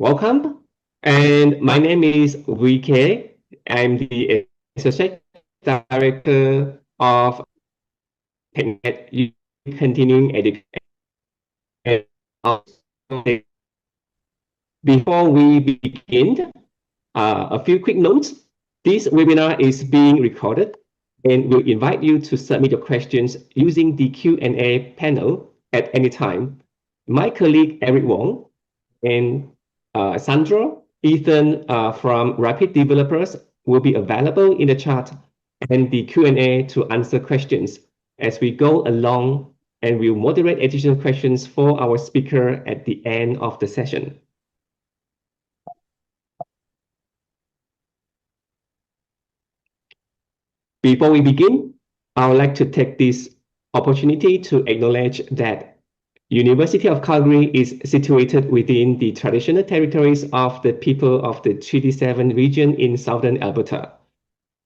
Welcome. And my name is VK. I'm the Associate Director of TechNet Continuing Education. Before we begin, a few quick notes. This webinar is being recorded and we'll invite you to submit your questions using the Q&A panel at any time. My colleague Eric Wong and Sandro, Ethan from Rapid Developers will be available in the chat and the Q&A to answer questions as we go along, and we'll moderate additional questions for our speaker at the end of the session. Before we begin, I would like to take this opportunity to acknowledge that University of Calgary is situated within the traditional territories of the people of the Treaty 7 region in southern Alberta.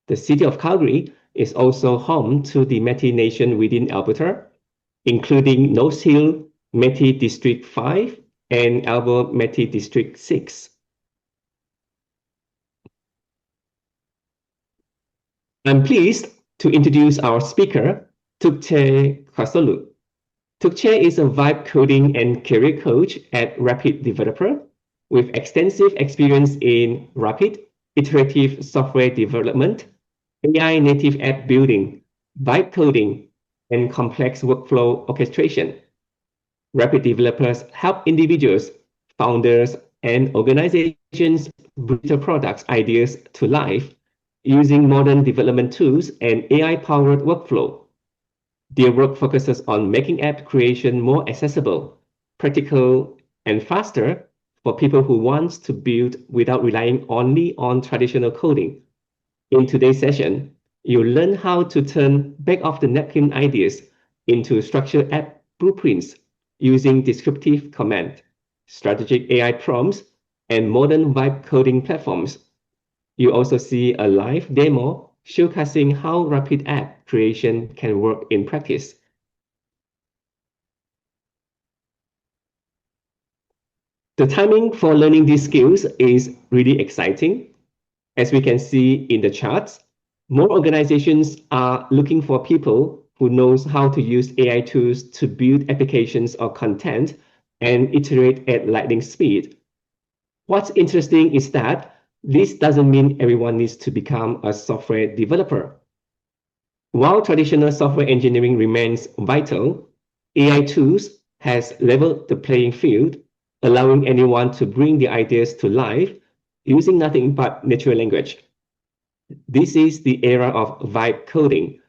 The city of Calgary is also home to the Métis Nation within Alberta, including Nose Hill Métis District 5 and Alberta Métis District 6. I'm pleased to introduce our speaker, Tukche Khosolu. Tukche is a vibe coding and career coach at Rapid Developer with extensive experience in rapid, iterative software development, AI native app building, vibe coding, and complex workflow orchestration. Rapid Developers help individuals, founders, and organizations bring their products ideas to life using modern development tools and AI-powered workflow. Their work focuses on making app creation more accessible, practical, and faster for people who want to build without relying only on traditional coding. In today's session, you'll learn how to turn back-of-the-napkin ideas into structured app blueprints using descriptive command, strategic AI prompts, and modern vibe coding platforms. You also see a live demo showcasing how rapid app creation can work in practice. The timing for learning these skills is really exciting. As we can see in the charts, more organizations are looking for people who knows how to use AI tools to build applications or content and iterate at lightning speed. What's interesting is that this doesn't mean everyone needs to become a software developer. While traditional software engineering remains vital, AI tools has leveled the playing field, allowing anyone to bring their ideas to life using nothing but natural language. This is the era of vibe coding.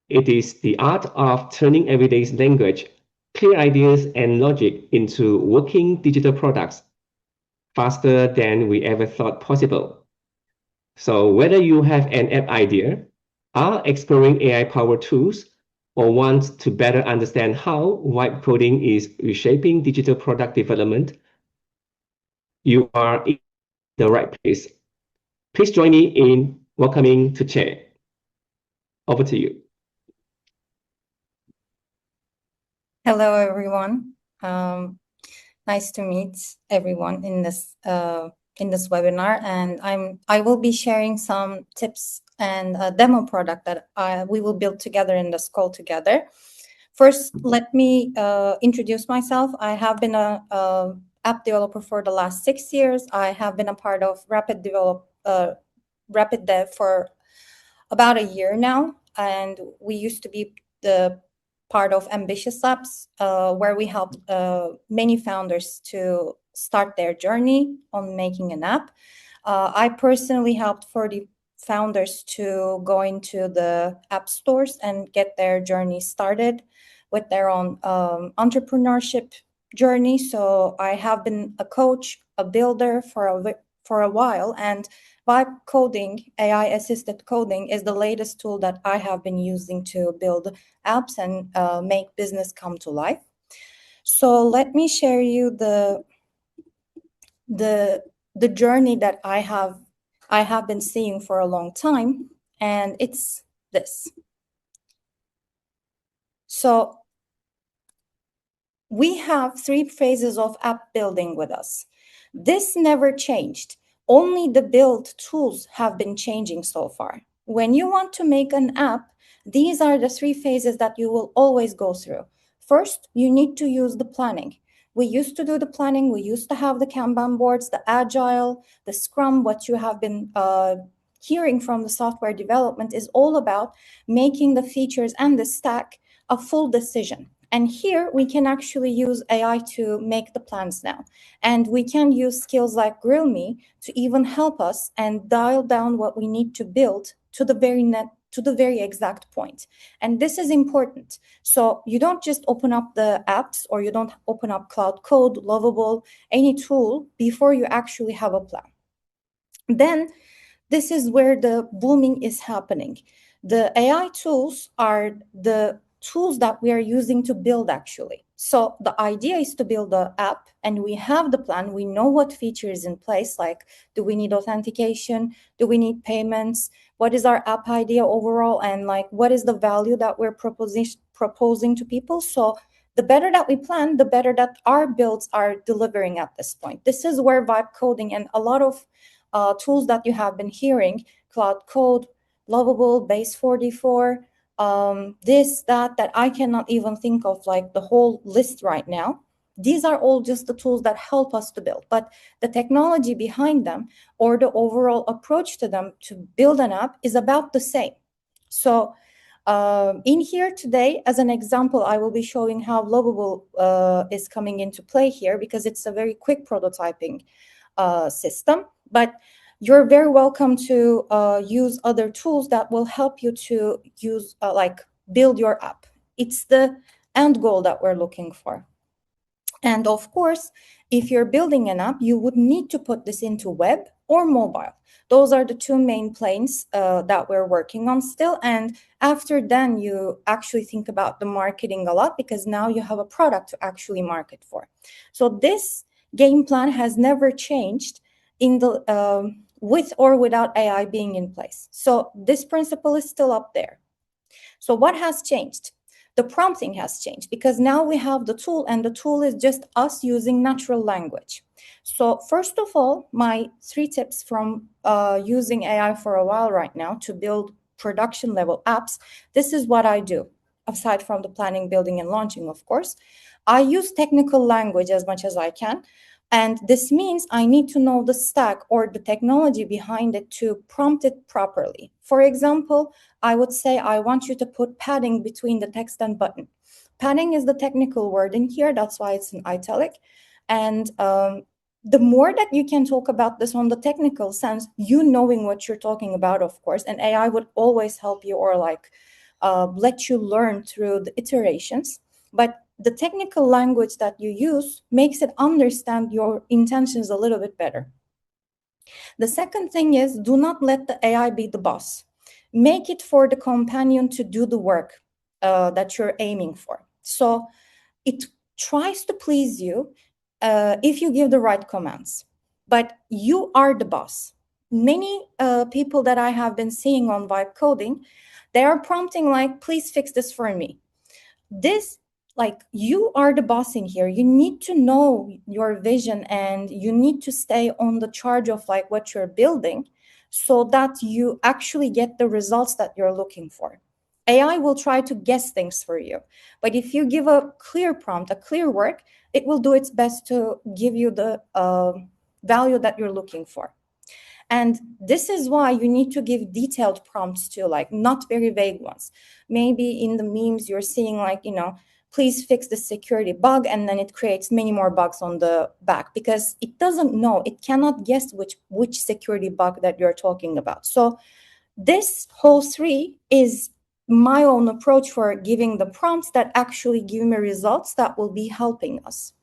It is the art of turning everyday language, clear ideas, and logic into working digital products faster than we ever thought possible. So whether you have an app idea, are exploring AI-powered tools, or want to better understand how vibe coding is reshaping digital product development, you are in the right place. Please join me in welcoming Tukche. Over to you. Hello, everyone. Nice to meet everyone in this webinar, and I will be sharing some tips and a demo product that we will build together in this call together. First, let me introduce myself. I have been a app developer for the last 6 years. I have been a part of Rapid Dev for about a year now, and we used to be the part of Ambitious Labs, where we helped many founders to start their journey on making an app. I personally helped 40 founders to go into the app stores and get their journey started with their own entrepreneurship journey. So I have been a coach, a builder for a while, and vibe coding, AI-assisted coding, is the latest tool that I have been using to build apps and make business come to life. So let me share you the journey that I have been seeing for a long time, and it's this. So we have 3 phases of app building with us. This never changed. Only the build tools have been changing so far. When you want to make an app, these are the three phases that you will always go through. First, you need to use the planning. We used to do the planning. We used to have the Kanban boards, the Agile, the Scrum. What you have been hearing from the software development is all about making the features and the stack a full decision. And here we can actually use AI to make the plans now. And we can use skills like GrillMe to even help us and dial down what we need to build to the very exact point. And this is important. So you don't just open up the apps, or you don't open up Cloud Code, Lovable, any tool before you actually have a plan. Then this is where the booming is happening. The AI tools are the tools that we are using to build actually. So the idea is to build the app, and we have the plan. We know what feature is in place, like do we need authentication? Do we need payments? What is our app idea overall? And like what is the value that we're proposing to people? So the better that we plan, the better that our builds are delivering at this point. This is where vibe coding and a lot of tools that you have been hearing, Cloud Code, Lovable, Base 44, this, that I cannot even think of, like the whole list right now. These are all just the tools that help us to build, but the technology behind them or the overall approach to them to build an app is about the same. So in here today, as an example, I will be showing how Lovable is coming into play here, because it's a very quick prototyping system, but you're very welcome to use other tools that will help you to use like build your app. It's the end goal that we're looking for. And of course, if you're building an app, you would need to put this into web or mobile. Those are the two main planes that we're working on still. And after then, you actually think about the marketing a lot, because now you have a product to actually market for. So this game plan has never changed in the with or without AI being in place. So this principle is still up there. So what has changed? The prompting has changed, because now we have the tool, and the tool is just us using natural language. So first of all, my 3 tips from using AI for a while right now to build production level apps, this is what I do. Aside from the planning, building, and launching, of course, I use technical language as much as I can. And this means I need to know the stack or the technology behind it to prompt it properly. For example, I would say I want you to put padding between the text and button. Padding is the technical word in here. That's why it's in italic. And the more that you can talk about this on the technical sense, you knowing what you're talking about, of course, and AI would always help you, or like let you learn through the iterations. But the technical language that you use makes it understand your intentions a little bit better. The second thing is, do not let the AI be the boss. Make it for the companion to do the work that you're aiming for. So it tries to please you if you give the right commands, but you are the boss. Many people that I have been seeing on Vibe Coding, they are prompting like, please fix this for me. This, like, you are the boss in here. You need to know your vision, and you need to stay on the charge of like what you're building, so that you actually get the results that you're looking for. AI will try to guess things for you, but if you give a clear prompt, a clear work, it will do its best to give you the value that you're looking for. And this is why you need to give detailed prompts too, like not very vague ones. Maybe in the memes you're seeing like, you know, please fix the security bug, and then it creates many more bugs on the back, because it doesn't know, it cannot guess which security bug that you're talking about. So this whole 3 is my own approach for giving the prompts that actually give me results that will be helping us.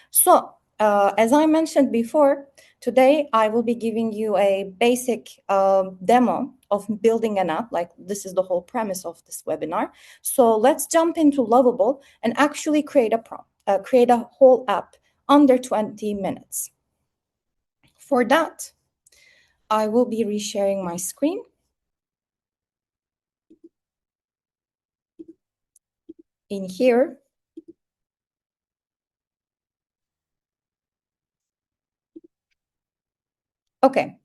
So as I mentioned before, today I will be giving you a basic demo of building an app. Like, this is the whole premise of this webinar. So let's jump into Lovable and actually create a whole app under 20 minutes. For that, I will be resharing my screen. In here, Okay,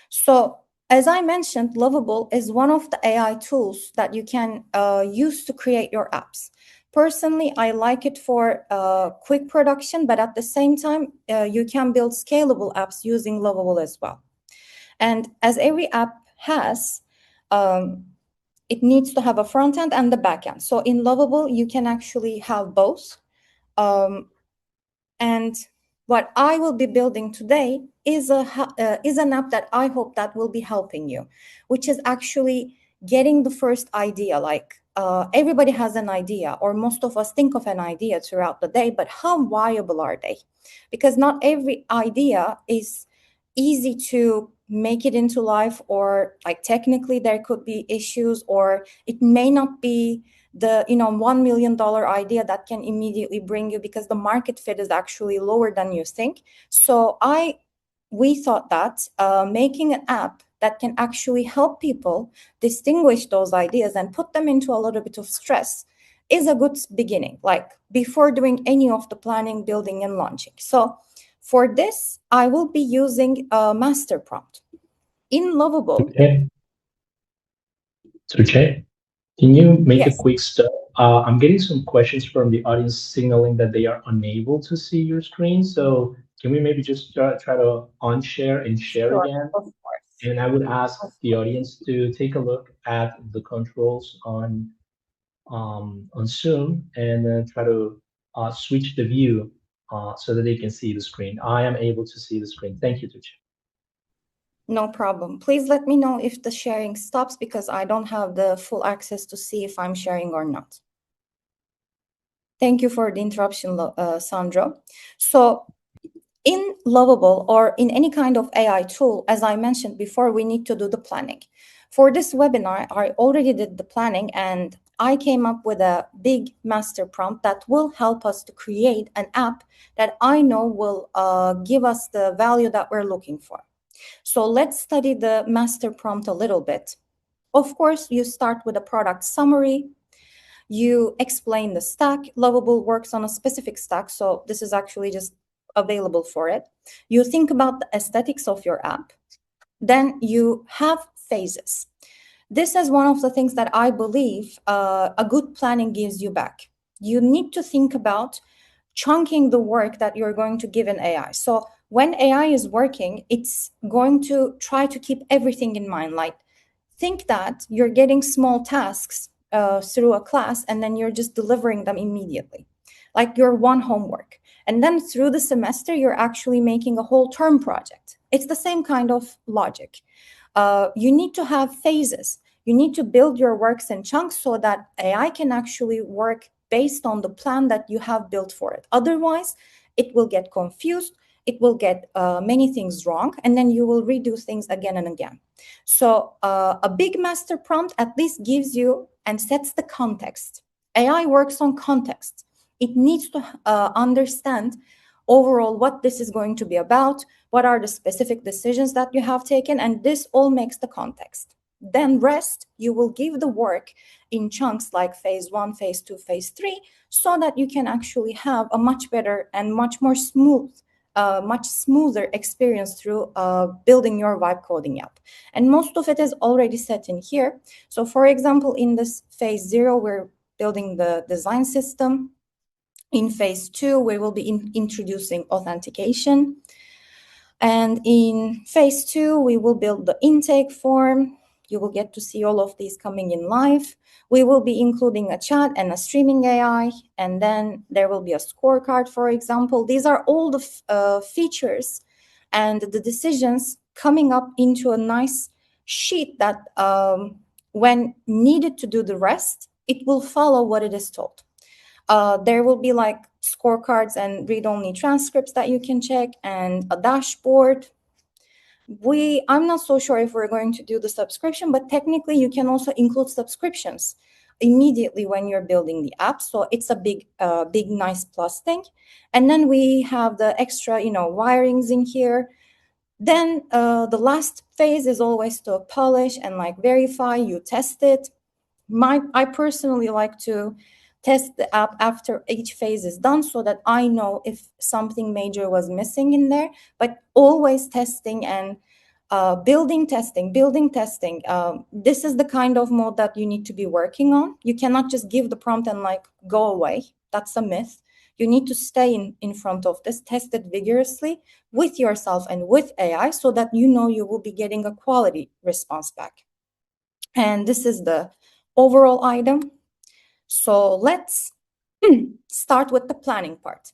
so as I mentioned, Lovable is one of the AI tools that you can use to create your apps. Personally, I like it for quick production, but at the same time, you can build scalable apps using Lovable as well. And as every app has, it needs to have a front end and the back end. So in Lovable, you can actually have both. And what I will be building today is an app that I hope that will be helping you, which is actually getting the first idea. Like everybody has an idea, or most of us think of an idea throughout the day, but how viable are they? Because not every idea is easy to make it into life, or like technically there could be issues, or it may not be the $1 million idea that can immediately bring you, because the market fit is actually lower than you think. So we thought that making an app that can actually help people distinguish those ideas and put them into a little bit of stress is a good beginning, like before doing any of the planning, building, and launching. So for this, I will be using a master prompt. In Lovable. Tuğçe, can you make Yes. a quick stop? I'm getting some questions from the audience signaling that they are unable to see your screen. So can we maybe just try to unshare and share Sure, again? of course. And I would ask the audience to take a look at the controls on Zoom and then try to switch the view so that they can see the screen. I am able to see the screen. Thank you, Tuğçe. No problem. Please let me know if the sharing stops, because I don't have the full access to see if I'm sharing or not. Thank you for the interruption, Sandro. So in Lovable, or in any kind of AI tool, as I mentioned before, we need to do the planning. For this webinar, I already did the planning, and I came up with a big master prompt that will help us to create an app that I know will give us the value that we're looking for. So let's study the master prompt a little bit. Of course, you start with a product summary. You explain the stack. Lovable works on a specific stack, so this is actually just available for it. You think about the aesthetics of your app. Then you have phases. This is one of the things that I believe a good planning gives you back. You need to think about chunking the work that you're going to give an AI. So when AI is working, it's going to try to keep everything in mind. Like, think that you're getting small tasks through a class, and then you're just delivering them immediately, like your one homework. And then through the semester, you're actually making a whole term project. It's the same kind of logic. You need to have phases. You need to build your works in chunks so that AI can actually work based on the plan that you have built for it. Otherwise, it will get confused. It will get many things wrong, and then you will redo things again and again. So a big master prompt at least gives you and sets the context. AI works on context. It needs to understand overall what this is going to be about, what are the specific decisions that you have taken, and this all makes the context. Then rest, you will give the work in chunks like phase 1, phase 2, phase 3, so that you can actually have a much better and much more much smoother experience through building your vibe coding app. And most of it is already set in here. So for example, in this phase 0, we're building the design system. In phase 2, we will be introducing authentication. And in phase 2, we will build the intake form. You will get to see all of these coming in live. We will be including a chat and a streaming AI, and then there will be a scorecard, for example. These are all the features and the decisions coming up into a nice sheet that when needed to do the rest, it will follow what it is told. There will be like scorecards and read-only transcripts that you can check, and a dashboard. I'm not so sure if we're going to do the subscription, but technically you can also include subscriptions immediately when you're building the app. So it's a big, nice plus thing. And then we have the extra, wirings in here. Then the last phase is always to polish and like verify, you test it. I personally like to test the app after each phase is done, so that I know if something major was missing in there, but always testing and Building testing. This is the kind of mode that you need to be working on. You cannot just give the prompt and like go away. That's a myth. You need to stay in front of this, test it vigorously with yourself and with AI so that you know you will be getting a quality response back. And this is the overall item. So let's start with the planning part.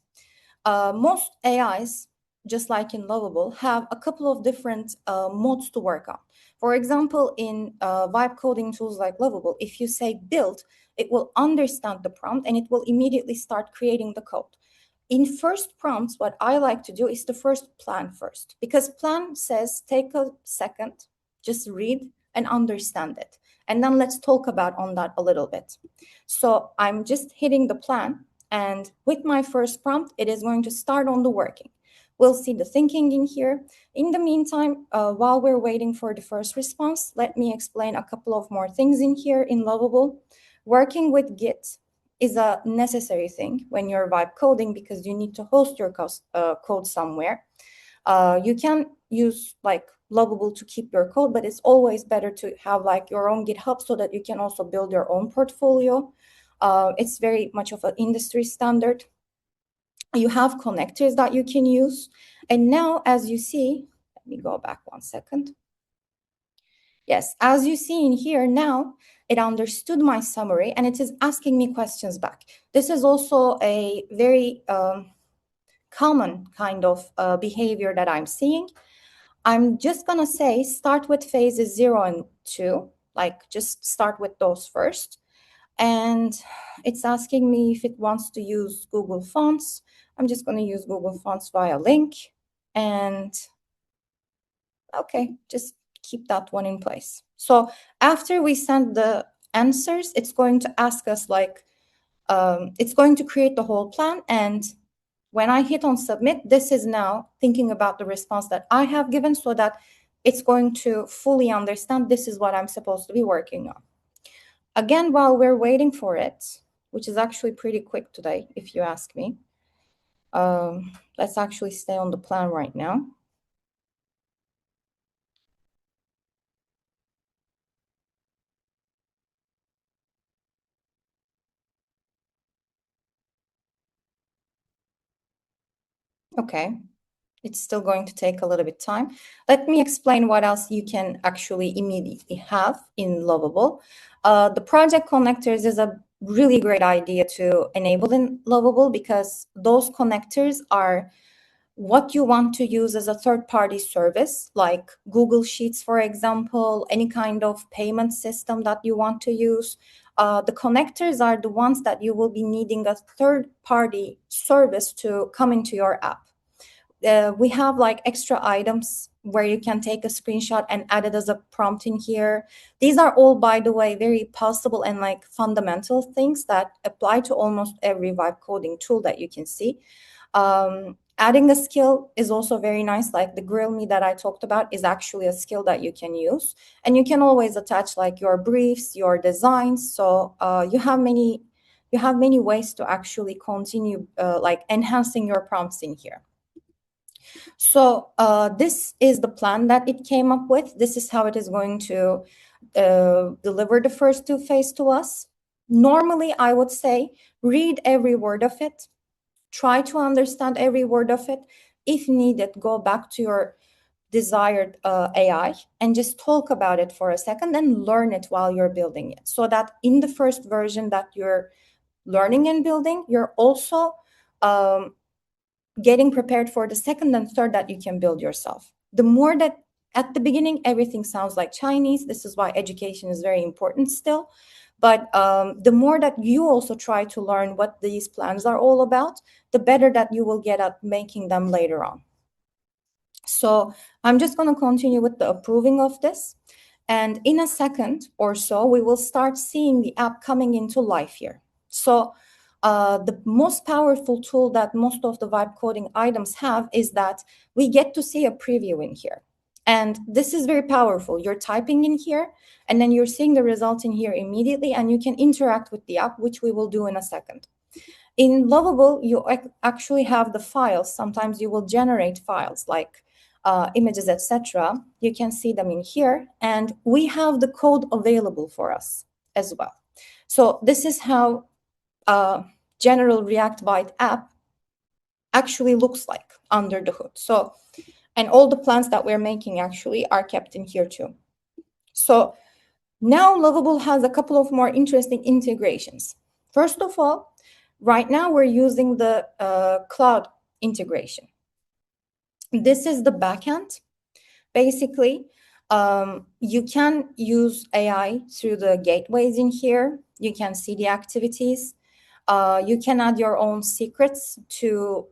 Most AIs, just like in Lovable, have a couple of different modes to work on. For example, in vibe coding tools like Lovable, if you say build, it will understand the prompt and it will immediately start creating the code. In first prompts, what I like to do is to first plan first, because plan says take a second, just read and understand it. And then let's talk about on that a little bit. So I'm just hitting the plan, and with my first prompt, it is going to start on the working. We'll see the thinking in here. In the meantime, while we're waiting for the first response, let me explain a couple of more things in here in Lovable. Working with Git is a necessary thing when you're vibe coding because you need to host your code somewhere. You can use like Lovable to keep your code, but it's always better to have like your own GitHub so that you can also build your own portfolio. It's very much of an industry standard. You have connectors that you can use. And now, as you see, let me go back 1 second. Yes, as you see in here now, it understood my summary and it is asking me questions back. This is also a very common kind of behavior that I'm seeing. I'm just gonna say start with phases 0 and 2, like just start with those first. And it's asking me if it wants to use Google Fonts. I'm just gonna use Google Fonts via link. And okay, just keep that one in place. So after we send the answers, it's going to ask us like, it's going to create the whole plan. And when I hit on submit, this is now thinking about the response that I have given so that it's going to fully understand this is what I'm supposed to be working on. Again, while we're waiting for it, which is actually pretty quick today, if you ask me, let's actually stay on the plan right now. Okay, it's still going to take a little bit time. Let me explain what else you can actually immediately have in Lovable. The project connectors is a really great idea to enable in Lovable because those connectors are what you want to use as a third-party service, like Google Sheets, for example, any kind of payment system that you want to use. The connectors are the ones that you will be needing a third-party service to come into your app. We have like extra items where you can take a screenshot and add it as a prompt in here. These are all, by the way, very possible and like fundamental things that apply to almost every vibe coding tool that you can see. Adding a skill is also very nice. Like the Grill Me that I talked about is actually a skill that you can use. And you can always attach like your briefs, your designs. So you have many ways to actually continue like enhancing your prompts in here. So this is the plan that it came up with. This is how it is going to deliver the first 2 phases to us. Normally, I would say read every word of it. Try to understand every word of it. If needed, go back to your desired AI and just talk about it for a second and learn it while you're building it. So that in the first version that you're learning and building, you're also getting prepared for the second and third that you can build yourself. The more that at the beginning, everything sounds like Chinese. This is why education is very important still. But the more that you also try to learn what these plans are all about, the better that you will get at making them later on. So I'm just going to continue with the approving of this. And in a second or so, we will start seeing the app coming into life here. So the most powerful tool that most of the vibe coding items have is that we get to see a preview in here. And this is very powerful. You're typing in here, and then you're seeing the result in here immediately, and you can interact with the app, which we will do in a second. In Lovable, you actually have the files. Sometimes you will generate files like images, etc. You can see them in here, and we have the code available for us as well. So this is how general React Byte app actually looks like under the hood. So, and all the plans that we're making actually are kept in here too. So now Lovable has a couple of more interesting integrations. First of all, right now we're using the cloud integration. This is the backend. Basically, you can use AI through the gateways in here. You can see the activities. You can add your own secrets to,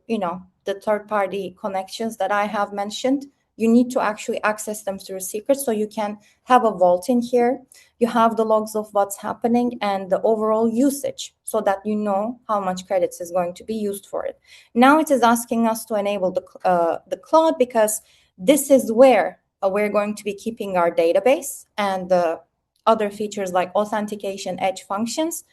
the third-party connections that I have mentioned. You need to actually access them through secrets. So you can have a vault in here. You have the logs of what's happening and the overall usage so that you know how much credits is going to be used for it. Now it is asking us to enable the cloud because this is where we're going to be keeping our database and the other features like authentication edge functions.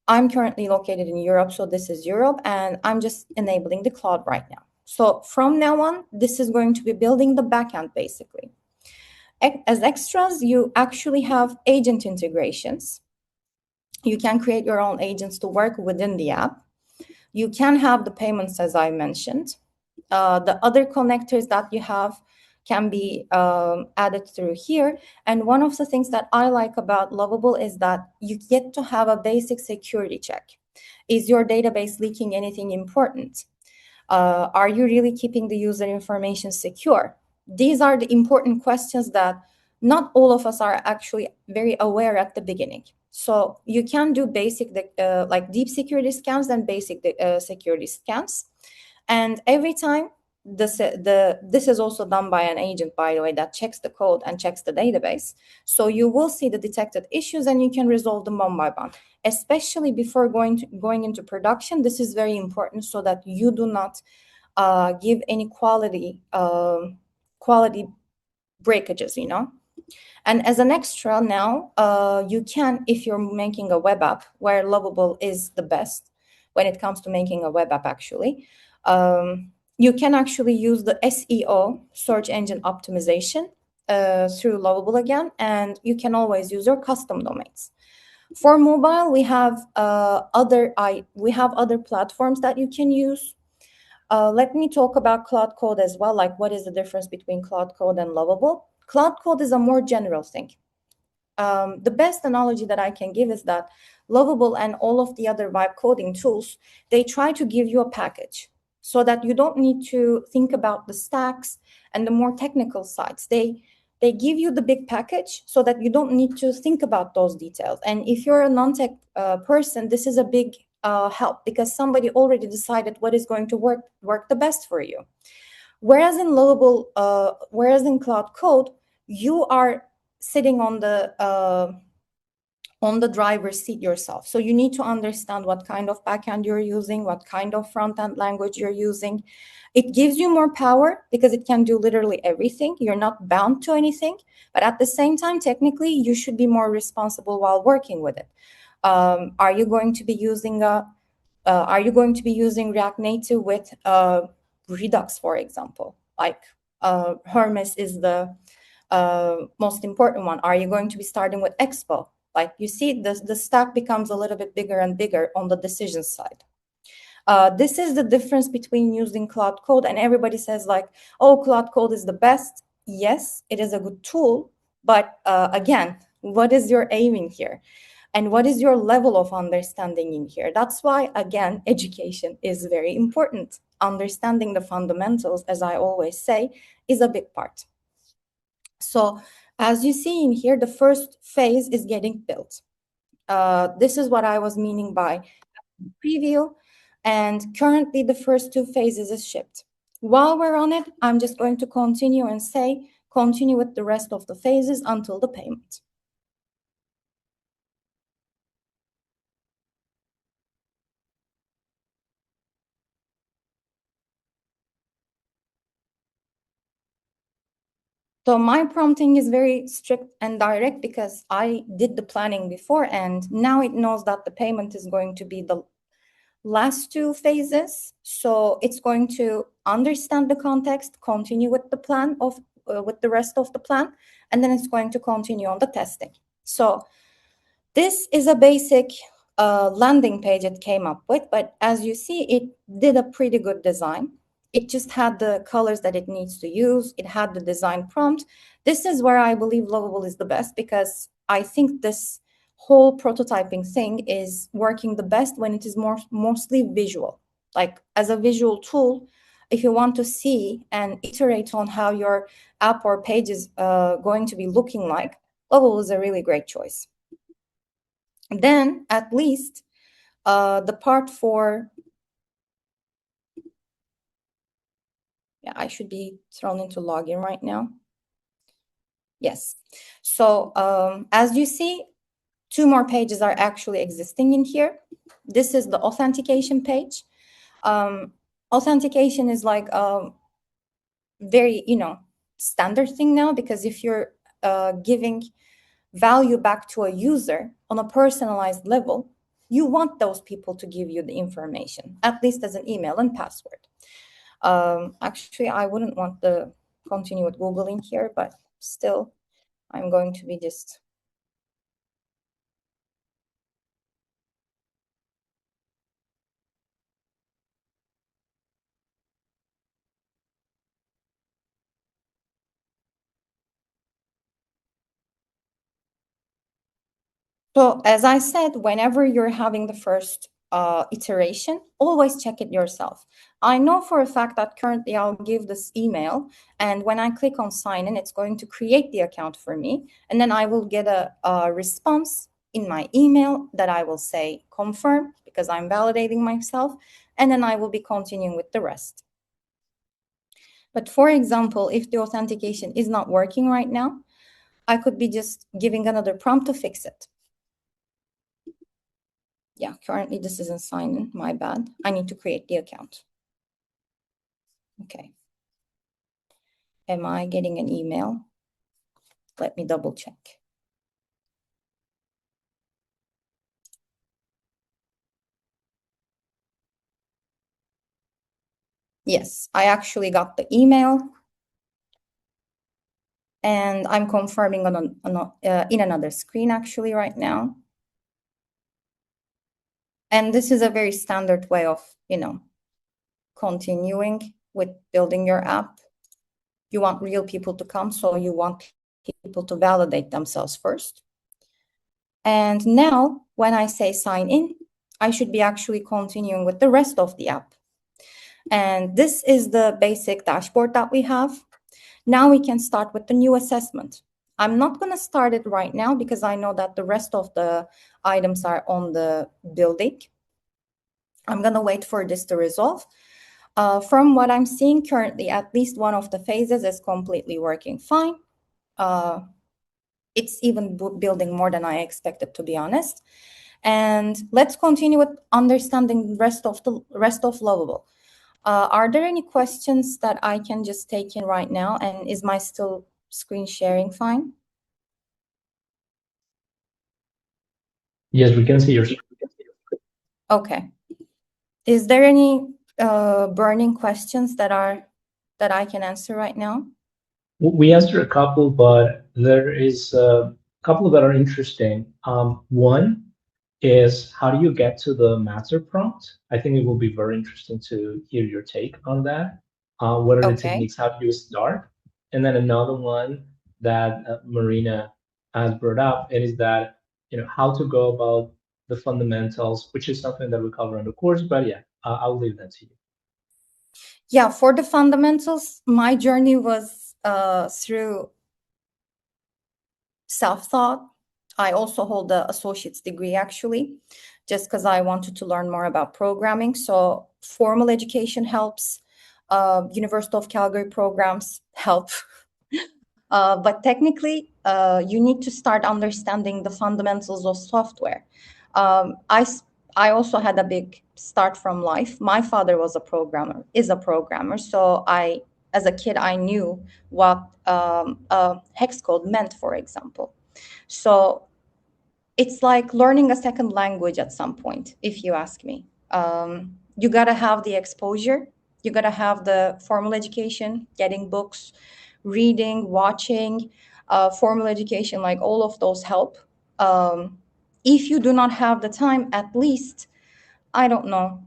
I'm currently located in Europe, so this is Europe, and I'm just enabling the cloud right now. So from now on, this is going to be building the backend, basically. As extras, you actually have agent integrations. You can create your own agents to work within the app. You can have the payments, as I mentioned. The other connectors that you have can be added through here. And one of the things that I like about Lovable is that you get to have a basic security check. Is your database leaking anything important? Are you really keeping the user information secure? These are the important questions that not all of us are actually very aware at the beginning. So you can do basic, like deep security scans and basic security scans. And every time, this is also done by an agent, by the way, that checks the code and checks the database. So you will see the detected issues and you can resolve them one by one, especially before going into production. This is very important so that you do not give any quality breakages, And as an extra now, you can, if you're making a web app, where Lovable is the best when it comes to making a web app, actually, you can actually use the SEO, search engine optimization, through Lovable again, and you can always use your custom domains. For mobile, we have other platforms that you can use. Let me talk about Cloud Code as well, like what is the difference between Cloud Code and Lovable. Cloud Code is a more general thing. The best analogy that I can give is that Lovable and all of the other vibe coding tools, they try to give you a package so that you don't need to think about the stacks and the more technical sides. They give you the big package so that you don't need to think about those details. And if you're a non-tech person, this is a big help because somebody already decided what is going to work the best for you. Whereas in Cloud Code, you are sitting on the driver's seat yourself. So you need to understand what kind of backend you're using, what kind of front-end language you're using. It gives you more power because it can do literally everything. You're not bound to anything, but at the same time, technically, you should be more responsible while working with it. Are you going to be using React Native with Redux, for example? Like Hermes is the most important one. Are you going to be starting with Expo? Like you see, the stack becomes a little bit bigger and bigger on the decision side. This is the difference between using Cloud Code, and everybody says like, oh, Cloud Code is the best. Yes, it is a good tool, but again, what is your aiming here? And what is your level of understanding in here? That's why, again, education is very important. Understanding the fundamentals, as I always say, is a big part. So as you see in here, the first phase is getting built. This is what I was meaning by preview. And currently, the first two phases is shipped. While we're on it, I'm just going to continue and say, continue with the rest of the phases until the payment. So my prompting is very strict and direct because I did the planning before, and now it knows that the payment is going to be last two phases. So it's going to understand the context, continue with the plan of with the rest of the plan, and then it's going to continue on the testing. So this is a basic landing page it came up with, but as you see, it did a pretty good design. It just had the colors that it needs to use. It had the design prompt. This is where I believe Lovable is the best, because I think this whole prototyping thing is working the best when it is mostly visual. Like as a visual tool, if you want to see and iterate on how your app or page is going to be looking like, Lovable is a really great choice. Then at least the part for, yeah, I should be thrown into login right now. Yes. So as you see, two more pages are actually existing in here. This is the authentication page. Authentication is like a very, standard thing now, because if you're giving value back to a user on a personalized level, you want those people to give you the information, at least as an email and password. Actually, I wouldn't want to continue with Googling here, but still, I'm going to be just. So as I said, whenever you're having the first iteration, always check it yourself. I know for a fact that currently I'll give this email, and when I click on sign in, it's going to create the account for me. And then I will get a response in my email that I will say confirm, because I'm validating myself. And then I will be continuing with the rest. But for example, if the authentication is not working right now, I could be just giving another prompt to fix it. Yeah, currently this isn't signed in, my bad. I need to create the account. Okay. Am I getting an email? Let me double check. Yes, I actually got the email. And I'm confirming in another screen actually right now. And this is a very standard way of, continuing with building your app. You want real people to come, so you want people to validate themselves first. And now when I say sign in, I should be actually continuing with the rest of the app. And this is the basic dashboard that we have. Now we can start with the new assessment. I'm not going to start it right now because I know that the rest of the items are on the building. I'm going to wait for this to resolve. From what I'm seeing currently, at least one of the phases is completely working fine. It's even building more than I expected, to be honest. And let's continue with understanding the rest of Lovable. Are there any questions that I can just take in right now? And is my still screen sharing fine? Yes, we can see your screen. Okay. Is there any burning questions that I can answer right now? We answered a couple, but there is a couple that are interesting. One is, how do you get to the master prompt? I think it will be very interesting to hear your take on that. What are the techniques? How do you start? And then another one that Marina has brought up, and is that, how to go about the fundamentals, which is something that we cover in the course. But yeah, I'll leave that to you. Yeah, for the fundamentals, my journey was through self-taught. I also hold the associate's degree, actually, just because I wanted to learn more about programming. So formal education helps. University of Calgary programs help. But technically, you need to start understanding the fundamentals of software. I also had a big start from life. My father is a programmer. So as a kid, I knew what a hex code meant, for example. So it's like learning a second language at some point, if you ask me. You gotta have the exposure. You gotta have the formal education, getting books, reading, watching, formal education, like all of those help. If you do not have the time, at least, I don't know,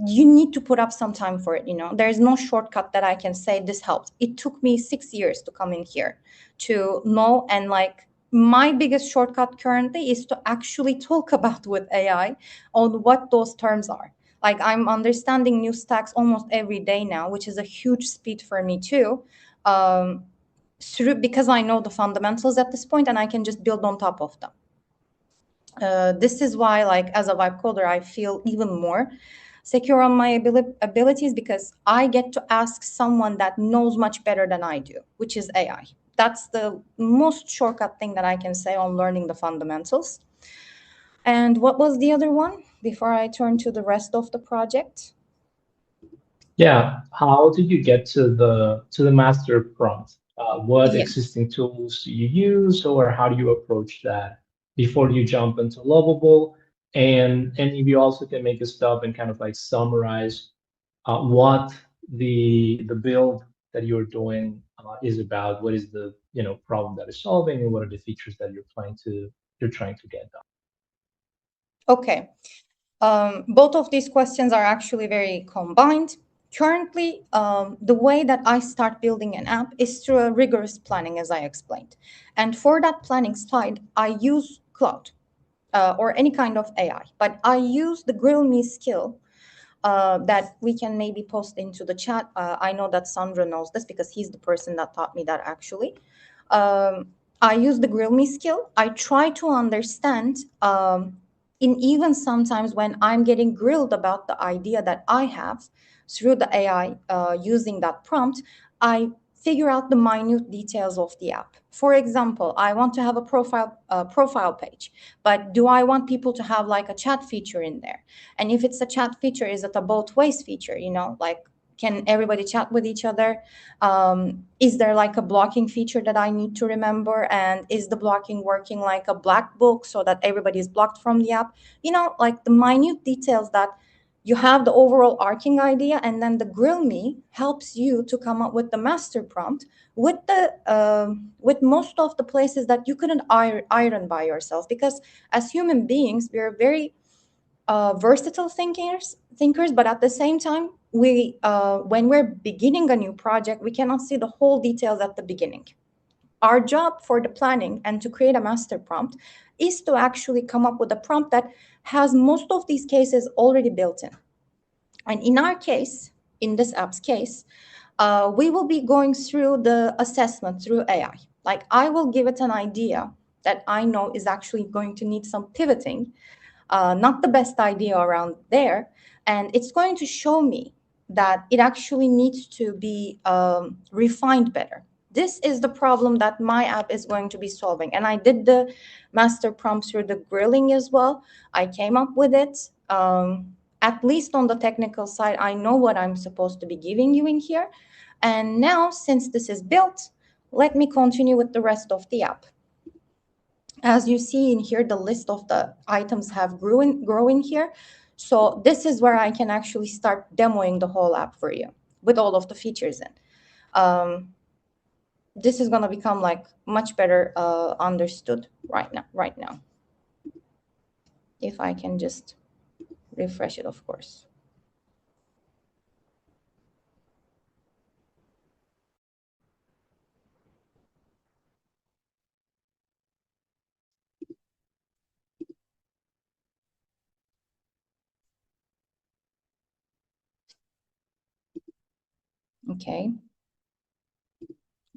you need to put up some time for it. There's no shortcut that I can say this helped. It took me 6 years to come in here to know, and like my biggest shortcut currently is to actually talk about with AI on what those terms are. Like I'm understanding new stacks almost every day now, which is a huge speed for me too, because I know the fundamentals at this point and I can just build on top of them. This is why, like, as a vibe coder, I feel even more secure on my abilities, because I get to ask someone that knows much better than I do, which is AI. That's the most shortcut thing that I can say on learning the fundamentals. And what was the other one before I turn to the rest of the project? Yeah, how did you get to the master prompt? What Yes. existing tools do you use, or how do you approach that before you jump into Lovable? And if you also can make a stop and kind of like summarize what the build that you're doing is about. What is the problem that is solving, and what are the features that you're trying to get done? Okay. Both of these questions are actually very combined. Currently, the way that I start building an app is through a rigorous planning, as I explained. And for that planning side, I use Claude or any kind of AI, but I use the Grill Me skill that we can maybe post into the chat. I know that Sandra knows this because he's the person that taught me that actually. I use the Grill Me skill. I try to understand in even sometimes when I'm getting grilled about the idea that I have through the AI using that prompt, I figure out the minute details of the app. For example, I want to have a profile page, but do I want people to have like a chat feature in there? And if it's a chat feature, is it a both ways feature? Like, can everybody chat with each other? Is there like a blocking feature that I need to remember? And is the blocking working like a black book so that everybody is blocked from the app? Like the minute details that you have the overall arcing idea, and then the Grill Me helps you to come up with the master prompt with most of the places that you couldn't iron by yourself. Because as human beings, we are very versatile thinkers, but at the same time, we when we're beginning a new project, we cannot see the whole details at the beginning. Our job for the planning and to create a master prompt is to actually come up with a prompt that has most of these cases already built in. And in our case, in this app's case, we will be going through the assessment through AI. Like I will give it an idea that I know is actually going to need some pivoting, not the best idea around there. And it's going to show me that it actually needs to be refined better. This is the problem that my app is going to be solving. And I did the master prompt through the grilling as well. I came up with it. At least on the technical side, I know what I'm supposed to be giving you in here. And now, since this is built, let me continue with the rest of the app. As you see in here, the list of the items have growing here. So this is where I can actually start demoing the whole app for you with all of the features in. This is going to become like much better understood right now. If I can just refresh it, of course. Okay.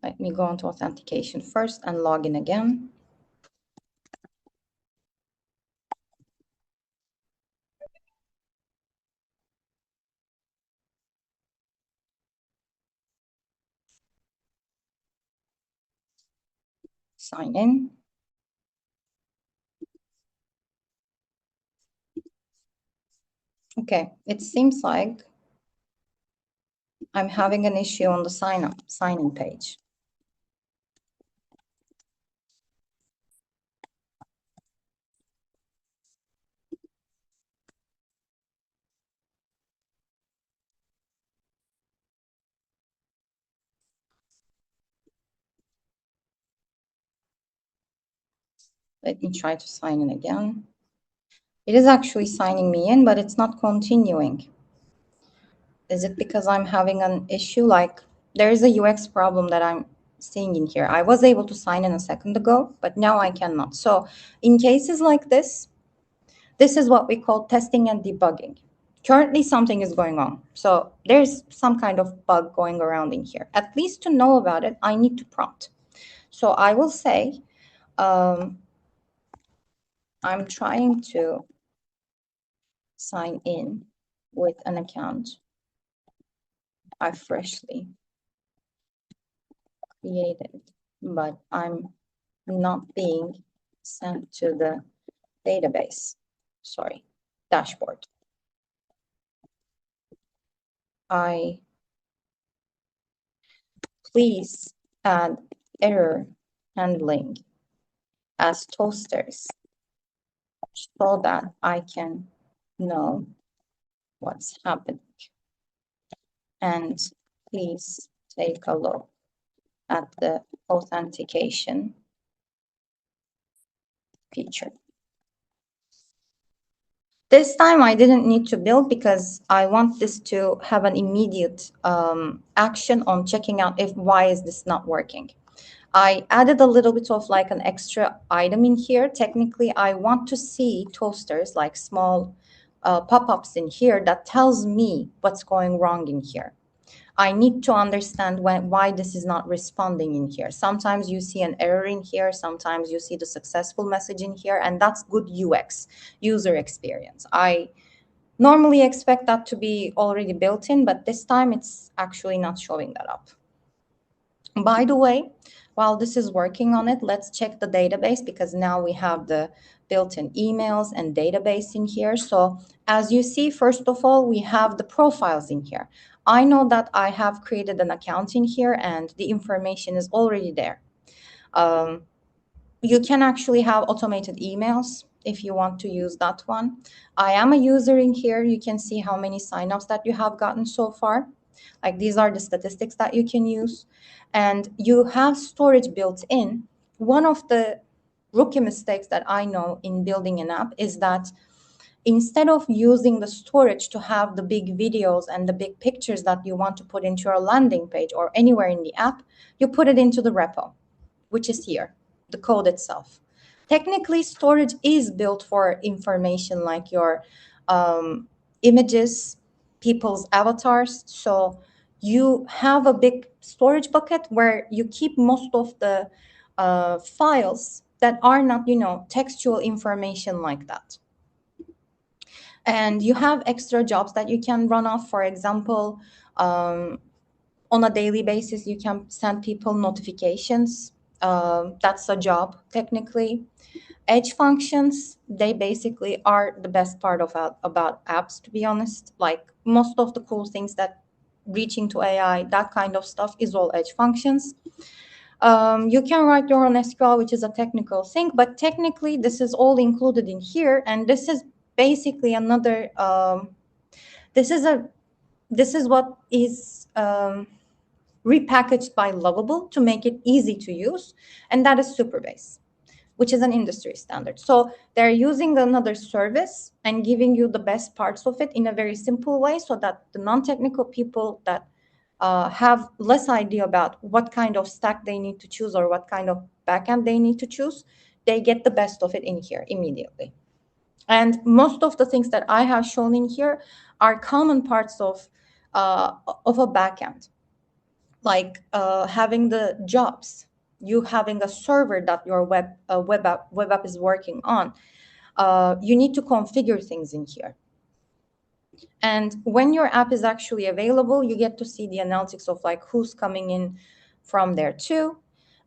Let me go into authentication first and log in again. Sign in. Okay, it seems like I'm having an issue on the sign-in page. Let me try to sign in again. It is actually signing me in, but it's not continuing. Is it because I'm having an issue? Like, there is a UX problem that I'm seeing in here. I was able to sign in a second ago, but now I cannot. So in cases like this is what we call testing and debugging. Currently, something is going on. So there's some kind of bug going around in here. At least to know about it, I need to prompt. So I will say, I'm trying to sign in with an account I freshly created, but I'm not being sent to the database. Sorry, dashboard. Please add error handling as toasters so that I can know what's happening. And please take a look at the authentication feature. This time I didn't need to build because I want this to have an immediate action on checking out why is this not working. I added a little bit of like an extra item in here. Technically, I want to see toasters, like small pop-ups in here that tells me what's going wrong in here. I need to understand why this is not responding in here. Sometimes you see an error in here. Sometimes you see the successful message in here, and that's good UX, user experience. I normally expect that to be already built in, but this time it's actually not showing that up. By the way, while this is working on it, let's check the database because now we have the built-in emails and database in here. So as you see, first of all, we have the profiles in here. I know that I have created an account in here and the information is already there. You can actually have automated emails if you want to use that one. I am a user in here. You can see how many signups that you have gotten so far. Like these are the statistics that you can use. And you have storage built in. One of the rookie mistakes that I know in building an app is that instead of using the storage to have the big videos and the big pictures that you want to put into your landing page or anywhere in the app, you put it into the repo, which is here, the code itself. Technically, storage is built for information like your images, people's avatars. So you have a big storage bucket where you keep most of the files that are not, textual information like that. And you have extra jobs that you can run off. For example, on a daily basis, you can send people notifications. That's a job, technically. Edge functions, they basically are the best part of about apps, to be honest. Like most of the cool things that reaching to AI, that kind of stuff is all edge functions. You can write your own SQL, which is a technical thing, but technically this is all included in here. And this is basically another, this is what is repackaged by Lovable to make it easy to use. And that is Supabase, which is an industry standard. So they're using another service and giving you the best parts of it in a very simple way so that the non-technical people that have less idea about what kind of stack they need to choose or what kind of backend they need to choose, they get the best of it in here immediately. And most of the things that I have shown in here are common parts of a backend, like having the jobs, you having a server that your web app is working on. You need to configure things in here. And when your app is actually available, you get to see the analytics of like who's coming in from there too.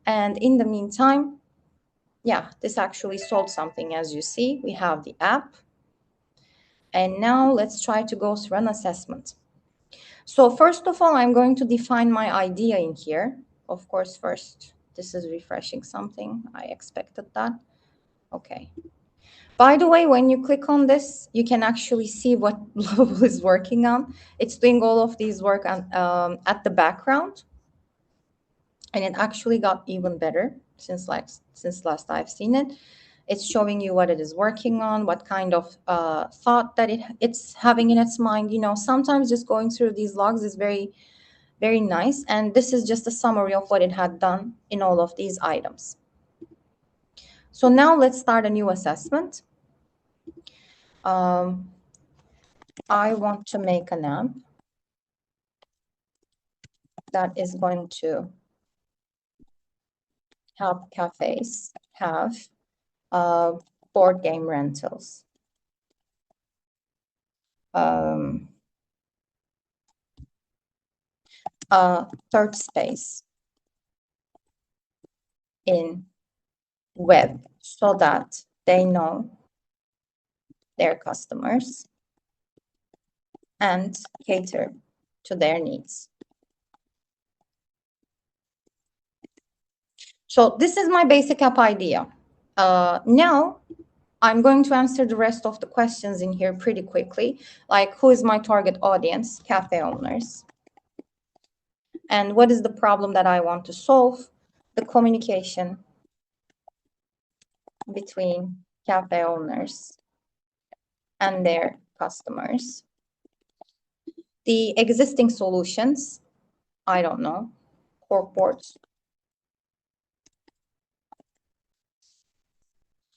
And in the meantime, yeah, this actually solved something. As you see, we have the app. And now let's try to go through an assessment. So first of all, I'm going to define my idea in here. Of course, first, this is refreshing something. I expected that. Okay. By the way, when you click on this, you can actually see what Lovable is working on. It's doing all of these work on, at the background. And it actually got even better since last I've seen it. It's showing you what it is working on, what kind of thought that it's having in its mind. You know, sometimes just going through these logs is very, very nice. And this is just a summary of what it had done in all of these items. So now let's start a new assessment. I want to make an app that is going to help cafes have board game rentals. Third space in web so that they know their customers and cater to their needs. So this is my basic app idea. Now I'm going to answer the rest of the questions in here pretty quickly, like who is my target audience? Cafe owners. And what is the problem that I want to solve? The communication between cafe owners and their customers. The existing solutions, I don't know, corkboards.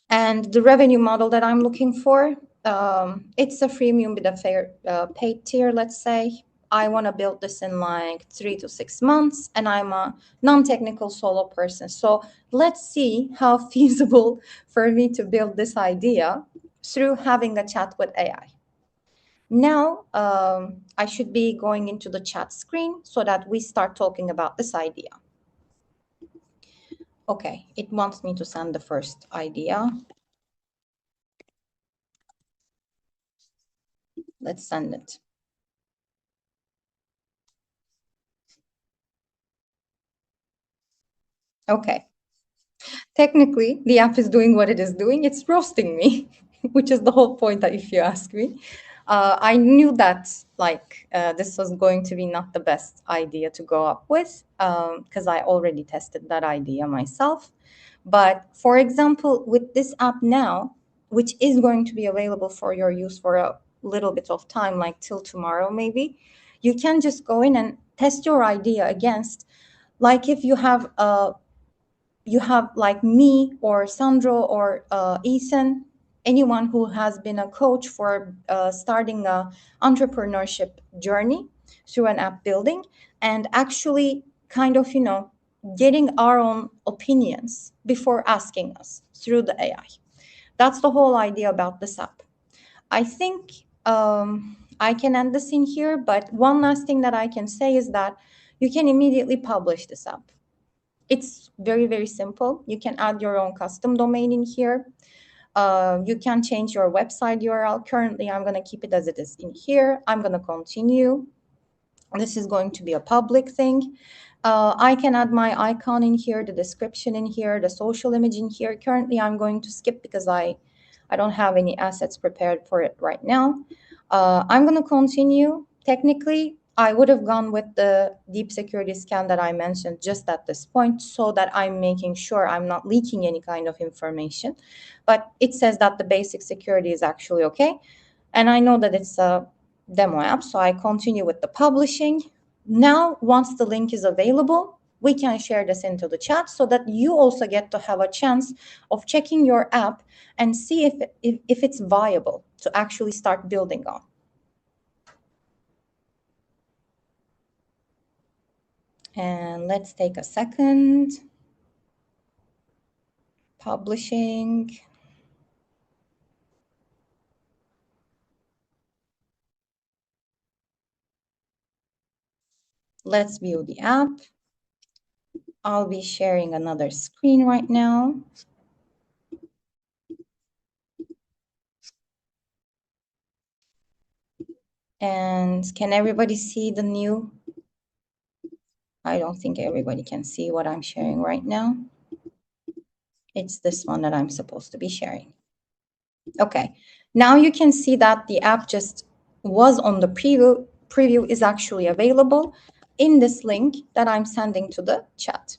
And the revenue model that I'm looking for, it's a freemium with a fair paid tier, let's say. I want to build this in like 3 to 6 months, and I'm a non-technical solo person. So let's see how feasible for me to build this idea through having a chat with AI. Now, I should be going into the chat screen so that we start talking about this idea. Okay, it wants me to send the first idea. Let's send it. Okay. Technically, the app is doing what it is doing. It's roasting me, which is the whole point, if you ask me. I knew that this was going to be not the best idea to go up with because I already tested that idea myself. But for example, with this app now, which is going to be available for your use for a little bit of time, like till tomorrow maybe, you can just go in and test your idea against, like if you have like me or Sandro or Ethan, anyone who has been a coach for starting a entrepreneurship journey through an app building, and actually kind of, you know, getting our own opinions before asking us through the AI. That's the whole idea about this app. I think I can end this in here, but one last thing that I can say is that you can immediately publish this app. It's very, very simple. You can add your own custom domain in here. You can change your website URL. Currently, I'm going to keep it as it is in here. I'm going to continue. This is going to be a public thing. I can add my icon in here, the description in here, the social image in here. Currently, I'm going to skip because I don't have any assets prepared for it right now. I'm going to continue. Technically, I would have gone with the deep security scan that I mentioned just at this point so that I'm making sure I'm not leaking any kind of information. But it says that the basic security is actually okay. And I know that it's a demo app, so I continue with the publishing. Now, once the link is available, we can share this into the chat so that you also get to have a chance of checking your app and see if it's viable to actually start building on. And let's take a second. Publishing. Let's view the app. I'll be sharing another screen right now. And can everybody see the new? I don't think everybody can see what I'm sharing right now. It's this one that I'm supposed to be sharing. Okay, now you can see that the app just was on the preview is actually available in this link that I'm sending to the chat.